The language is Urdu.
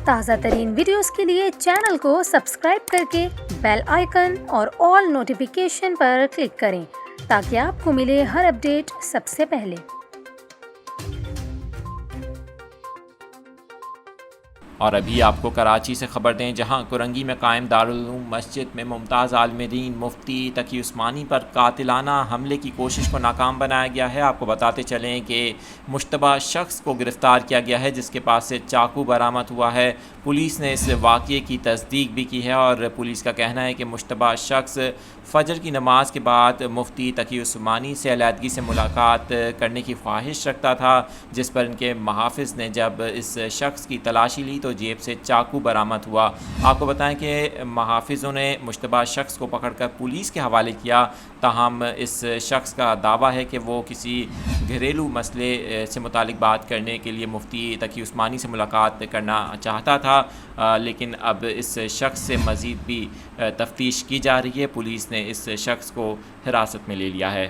تازہ ترین ویڈیوز کے لیے چینل کو سبسکرائب کر کے بیل آئیکن اور آل نوٹیفیکیشن پر کلک کریں تاکہ آپ کو ملے ہر اپڈیٹ سب سے پہلے۔ اور ابھی آپ کو کراچی سے خبر دیں، جہاں کرنگی میں قائم دارالعلوم مسجد میں ممتاز عالم دین مفتی تقی عثمانی پر قاتلانہ حملے کی کوشش کو ناکام بنایا گیا ہے۔ آپ کو بتاتے چلیں کہ مشتبہ شخص کو گرفتار کیا گیا ہے، جس کے پاس سے چاقو برآمد ہوا ہے۔ پولیس نے اس واقعے کی تصدیق بھی کی ہے اور پولیس کا کہنا ہے کہ مشتبہ شخص فجر کی نماز کے بعد مفتی تقی عثمانی سے علیحدگی سے ملاقات کرنے کی خواہش رکھتا تھا، جس پر ان کے محافظ نے جب اس شخص کی تلاشی لی تو جیب سے چاقو برآمد ہوا۔ آپ کو بتائیں کہ محافظوں نے مشتبہ شخص کو پکڑ کر پولیس کے حوالے کیا، تاہم اس شخص کا دعویٰ ہے کہ وہ کسی گھریلو مسئلے سے متعلق بات کرنے کے لیے مفتی تقی عثمانی سے ملاقات کرنا چاہتا تھا، لیکن اب اس شخص سے مزید بھی تفتیش کی جا رہی ہے۔ پولیس نے اس شخص کو حراست میں لے لیا ہے۔